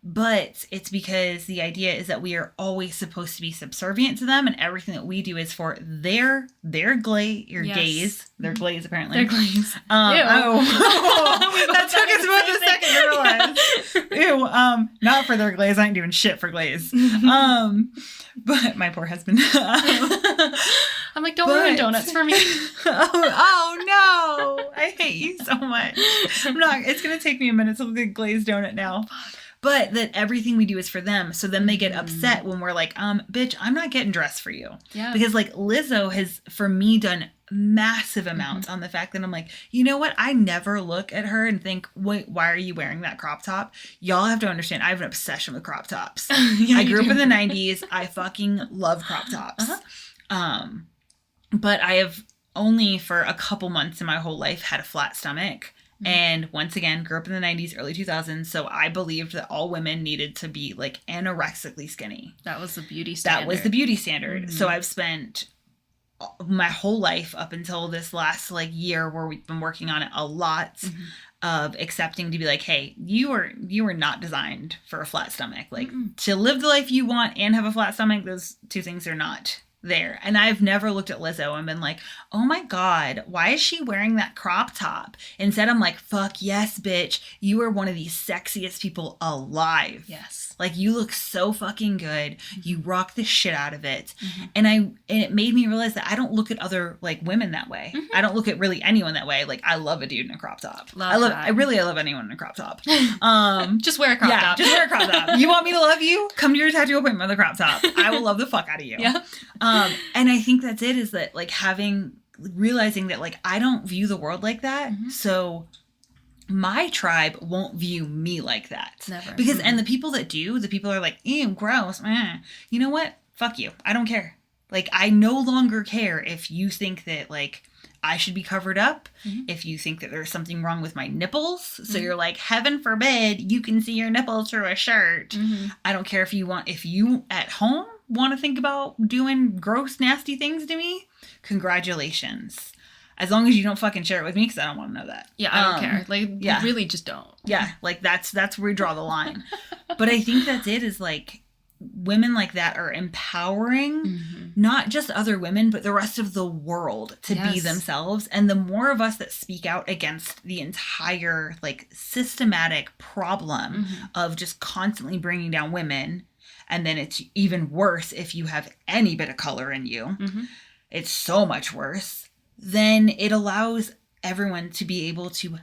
But it's because the idea is that we are always supposed to be subservient to them, and everything that we do is for their gaze. Their glaze, apparently. Their glaze. That took us both a second to realize. Ew. Not for their glaze. I ain't doing shit for glaze. But my poor husband. I'm like, don't ruin donuts for me. Oh no! I hate you so much. It's gonna take me a minute to look at glazed donut now. But that everything we do is for them. So then they get upset when we're like, bitch, I'm not getting dressed for you. Yeah. Because, like, Lizzo has, for me, done massive amounts on the fact that I'm like, you know what? I never look at her and think, wait, why are you wearing that crop top? Y'all have to understand, I have an obsession with crop tops. I grew up in the 90s. I fucking love crop tops. But I have only for a couple months in my whole life had a flat stomach. And once again, grew up in the 90s, early 2000s. So I believed that all women needed to be like anorexically skinny. That was the beauty standard. That was the beauty standard. So I've spent my whole life up until this last like year where we've been working on it a lot of accepting to be like, hey, you are not designed for a flat stomach. Like to live the life you want and have a flat stomach, those two things are not there. And I've never looked at Lizzo and been like, oh my God, why is she wearing that crop top? Instead, I'm like, fuck yes, bitch. You are one of the sexiest people alive. Yes. Like, you look so fucking good. You rock the shit out of it. And it made me realize that I don't look at other like women that way. I don't look at really anyone that way. Like, I love a dude in a crop top. I love anyone in a crop top. Just wear a crop top. Just wear a crop top. You want me to love you? Come to your tattoo appointment with a crop top. I will love the fuck out of you. Yeah. And I think that's it, is that like realizing that like I don't view the world like that. So my tribe won't view me like that. Never. Because, and the people that do, the people are like, ew, gross. You know what? Fuck you. I don't care. Like, I no longer care if you think that, like, I should be covered up. If you think that there's something wrong with my nipples. So you're like, heaven forbid you can see your nipples through a shirt. I don't care if you at home want to think about doing gross, nasty things to me. Congratulations. As long as you don't fucking share it with me, because I don't want to know that. Yeah, I don't care. Like, you really just don't. Yeah, like, that's where we draw the line. But I think that's it, is, like, women like that are empowering not just other women, but the rest of the world to be themselves. And the more of us that speak out against the entire, like, systematic problem of just constantly bringing down women, and then it's even worse if you have any bit of color in you. It's so much worse. Then it allows everyone to be able to,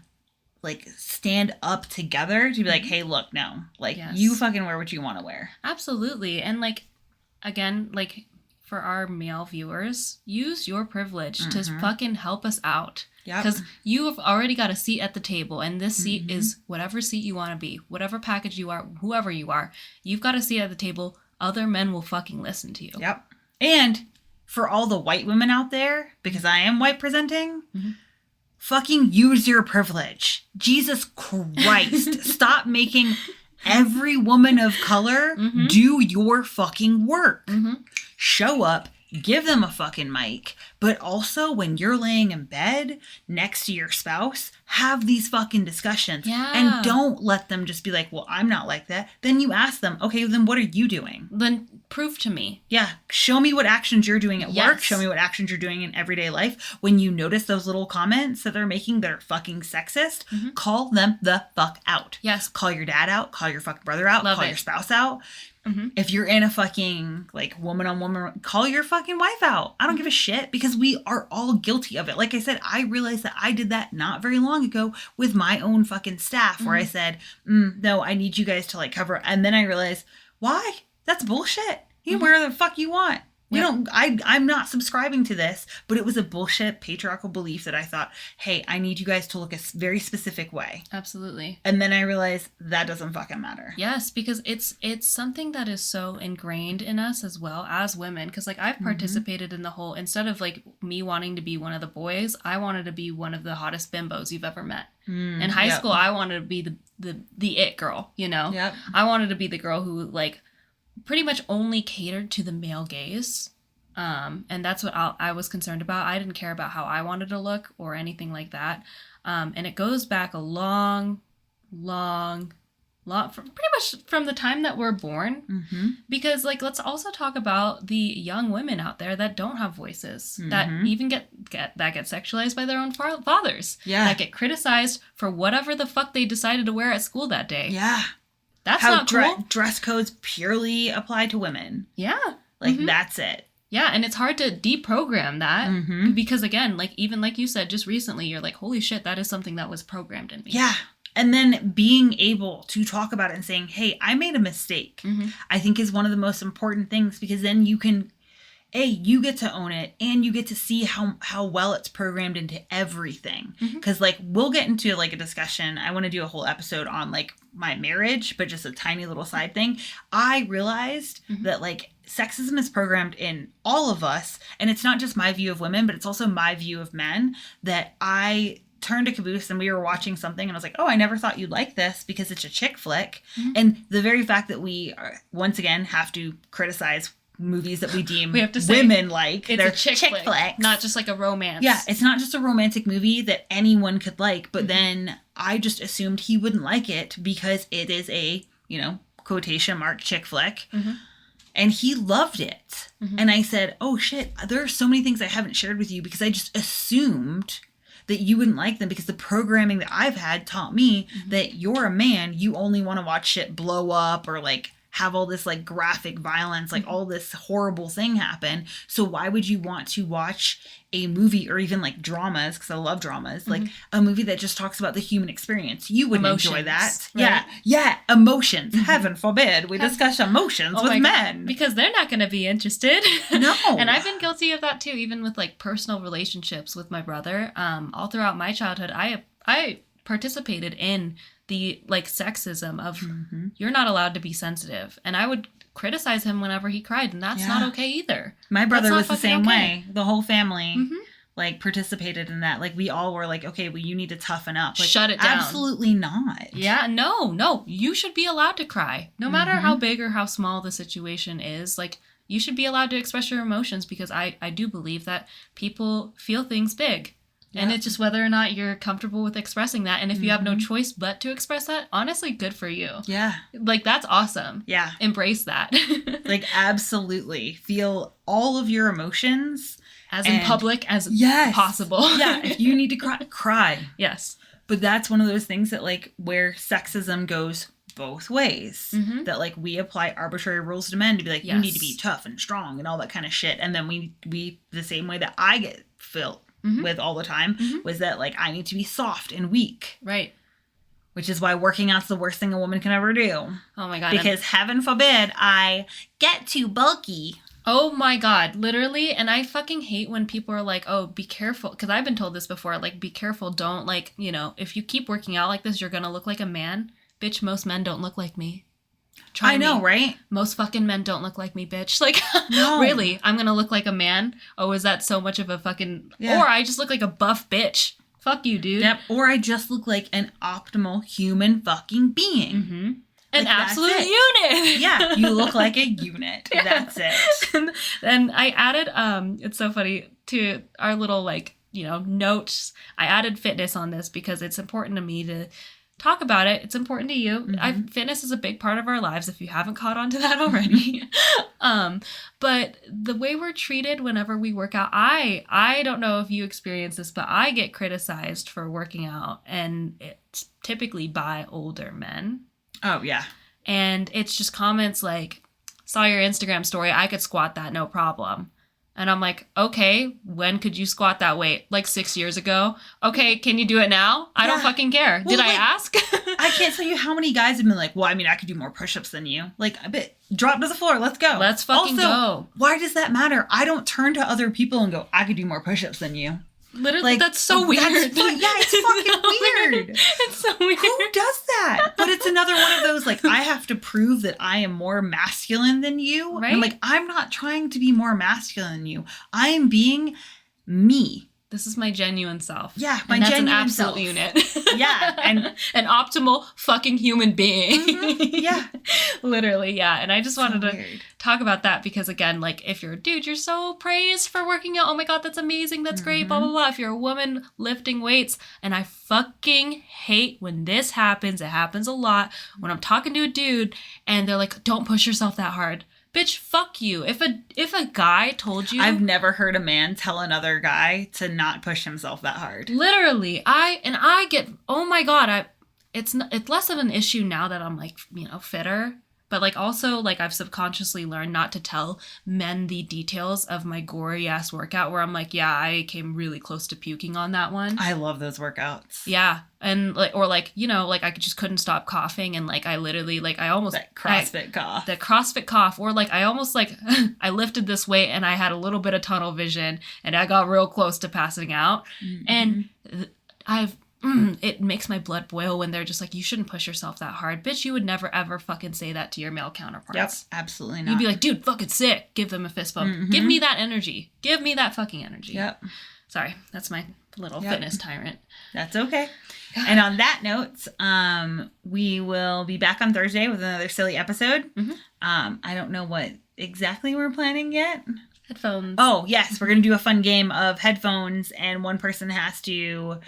like, stand up together to be like, hey, look, no, like, you fucking wear what you want to wear. Absolutely. And, like, again, like, for our male viewers, use your privilege to fucking help us out. Because you have already got a seat at the table, and this seat is whatever seat you want to be, whatever package you are, whoever you are. You've got a seat at the table. Other men will fucking listen to you. Yep. And for all the white women out there, because I am white presenting, fucking use your privilege. Jesus Christ. Stop making every woman of color do your fucking work. Show up, give them a fucking mic, but also when you're laying in bed next to your spouse, have these fucking discussions. And don't let them just be like, well, I'm not like that. Then you ask them, okay, then what are you doing? Then prove to me. Yeah. Show me what actions you're doing at work. Show me what actions you're doing in everyday life. When you notice those little comments that they're making that are fucking sexist, call them the fuck out. Yes. Call your dad out. Call your fucking brother out. Call your spouse out. If you're in a fucking, like, woman on woman, call your fucking wife out. I don't give a shit, because we are all guilty of it. Like I said, I realized that I did that not very long ago with my own fucking staff, where I said, no, I need you guys to, like, cover. And then I realized, why? That's bullshit. You can wear the fuck you want. I'm not subscribing to this, but it was a bullshit patriarchal belief that I thought, hey, I need you guys to look a very specific way. Absolutely. And then I realized that doesn't fucking matter. Yes, because it's something that is so ingrained in us as well as women. Because, like, I've participated in the whole, instead of, like, me wanting to be one of the boys, I wanted to be one of the hottest bimbos you've ever met. In high school, I wanted to be the it girl, you know? Yep. I wanted to be the girl who, like, pretty much only catered to the male gaze. And that's what I was concerned about. I didn't care about how I wanted to look or anything like that. And it goes back a long, pretty much from the time that we're born. Because, like, let's also talk about the young women out there that don't have voices, that even get sexualized by their own fathers. That get criticized for whatever the fuck they decided to wear at school that day. That's how not cool. Dress codes purely apply to women. Like, that's it. Yeah, and it's hard to deprogram that because, again, like, even like you said just recently, you're like, holy shit, that is something that was programmed in me. Yeah. And then being able to talk about it and saying, hey, I made a mistake, I think is one of the most important things, because then you can, you get to own it, and you get to see how well it's programmed into everything. Because, like, we'll get into, like, a discussion. I want to do a whole episode on, like, my marriage, but just a tiny little side thing. I realized that, like, sexism is programmed in all of us, and it's not just my view of women, but it's also my view of men, that I turned to Caboose and we were watching something and I was like, oh, I never thought you'd like this because it's a chick flick. And the very fact that we once again have to criticize movies that we deem women like, it's they're a chick flick, not just like a romance. Yeah, it's not just a romantic movie that anyone could like, but then I just assumed he wouldn't like it because it is a, you know, quotation mark chick flick. And he loved it. And I said, oh shit, there are so many things I haven't shared with you because I just assumed that you wouldn't like them, because the programming that I've had taught me that you're a man, you only want to watch shit blow up or, like, have all this, like, graphic violence, like, all this horrible thing happen. So why would you want to watch a movie, or even, like, dramas, because I love dramas, like a movie that just talks about the human experience? You wouldn't enjoy that. Right? Yeah, emotions. Heaven forbid we discuss emotions with men. Because they're not going to be interested. No. And I've been guilty of that too, even with, like, personal relationships with my brother. All throughout my childhood, I participated in the like sexism of you're not allowed to be sensitive. And I would criticize him whenever he cried, and that's not okay either. My brother was the same way. The whole family like participated in that. Like we all were like, okay, well, you need to toughen up. Like, shut it down. Absolutely not. Yeah, no. You should be allowed to cry. No matter how big or how small the situation is. Like, you should be allowed to express your emotions, because I do believe that people feel things big. And it's just whether or not you're comfortable with expressing that. And if you have no choice but to express that, honestly, good for you. Yeah. Like, that's awesome. Yeah. Embrace that. Like, absolutely. Feel all of your emotions. As in public as possible. Yeah. If you need to cry. Yes. But that's one of those things that, like, where sexism goes both ways. That, like, we apply arbitrary rules to men to be like, you need to be tough and strong and all that kind of shit. And then we the same way that I get felt with all the time was that, like, I need to be soft and weak. Right. Which is why working out's the worst thing a woman can ever do. Oh my God. Because heaven forbid I get too bulky. Oh my God, literally. And I fucking hate when people are like, oh, be careful. Because I've been told this before, like, be careful. Don't, like, you know, if you keep working out like this, you're going to look like a man. Bitch, most men don't look like me. I know, right? Most fucking men don't look like me, bitch. Like, no. Really? I'm going to look like a man? Oh, is that so much of a fucking... Yeah. Or I just look like a buff bitch. Fuck you, dude. Yep. Or I just look like an optimal human fucking being. An absolute unit. Yeah, you look like a unit. Yeah. That's it. And I added, it's so funny, to our little, like, you know, notes. I added fitness on this because it's important to me to talk about it. It's important to you. Fitness is a big part of our lives, if you haven't caught on to that already. But the way we're treated whenever we work out, I don't know if you experience this, but I get criticized for working out, and it's typically by older men. Oh, yeah. And it's just comments like, saw your Instagram story, I could squat that, no problem. And I'm like, okay, when could you squat that weight? Like 6 years ago? Okay, can you do it now? I don't fucking care. Well, did I ask? I can't tell you how many guys have been like, well, I mean, I could do more push-ups than you. Like, a bit, drop to the floor, let's go. Let's fucking go. Why does that matter? I don't turn to other people and go, I could do more push-ups than you. Literally, like, that's so weird. It's fucking weird. It's so weird. Who does that? But it's another one of those, like, I have to prove that I am more masculine than you. Right? I'm like, I'm not trying to be more masculine than you. I am being me. This is my genuine self. Yeah, my genuine self. And that's an absolute unit. Yeah. And an optimal fucking human being. Yeah. Literally, yeah. And I just wanted to talk about that because, again, like, if you're a dude, you're so praised for working out. Oh my God, that's amazing. That's great. Blah, blah, blah. If you're a woman lifting weights, and I fucking hate when this happens. It happens a lot. When I'm talking to a dude and they're like, don't push yourself that hard. Bitch, fuck you. If a guy told you... I've never heard a man tell another guy to not push himself that hard. Literally. I get... Oh my God. It's less of an issue now that I'm, like, you know, fitter. But, like, also, like, I've subconsciously learned not to tell men the details of my gory-ass workout where I'm like, yeah, I came really close to puking on that one. I love those workouts. Yeah. And, like, or, like, you know, like, I just couldn't stop coughing, and, like, I literally, like, I almost... That CrossFit cough. The CrossFit cough. Or, like, I almost, like, I lifted this weight, and I had a little bit of tunnel vision, and I got real close to passing out. And it makes my blood boil when they're just like, you shouldn't push yourself that hard. Bitch, you would never, ever fucking say that to your male counterparts. Yep, absolutely not. You'd be like, dude, fucking sick. Give them a fist bump. Give me that energy. Give me that fucking energy. Yep. Sorry, that's my little fitness tyrant. That's okay. And on that note, we will be back on Thursday with another silly episode. I don't know what exactly we're planning yet. Headphones. Oh, yes. We're going to do a fun game of headphones, and one person has to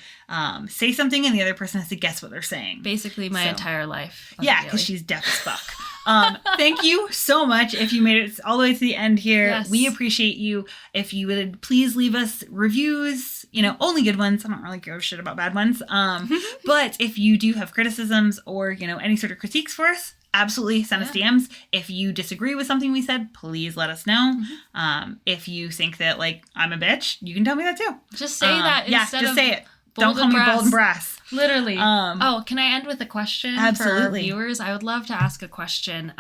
say something, and the other person has to guess what they're saying. Basically my entire life. Yeah, because she's deaf as fuck. Thank you so much if you made it all the way to the end here. Yes. We appreciate you. If you would please leave us reviews, you know, only good ones. I don't really give a shit about bad ones. But if you do have criticisms or, you know, any sort of critiques for us, absolutely send us DMs. If you disagree with something we said, please let us know. If you think that, like, I'm a bitch, you can tell me that too. Just say that instead just of say it. Don't call me bold and brass. Literally. Can I end with a question for our Absolutely. viewers? I would love to ask a question.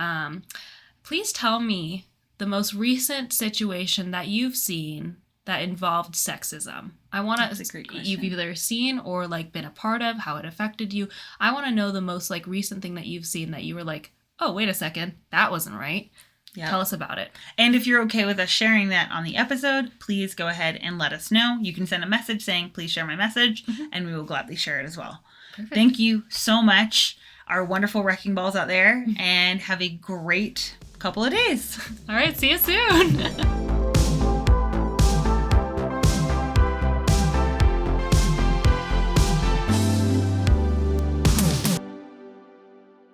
Please tell me the most recent situation that you've seen that involved sexism. I want That's a great question. you've either seen or like been a part of, how it affected you. I want to know the most like recent thing that you've seen that you were like, oh, wait a second, that wasn't right. Yep. Tell us about it. And if you're okay with us sharing that on the episode, please go ahead and let us know. You can send a message saying, please share my message, and we will gladly share it as well. Perfect. Thank you so much, our wonderful wrecking balls out there, and have a great couple of days. All right, see you soon.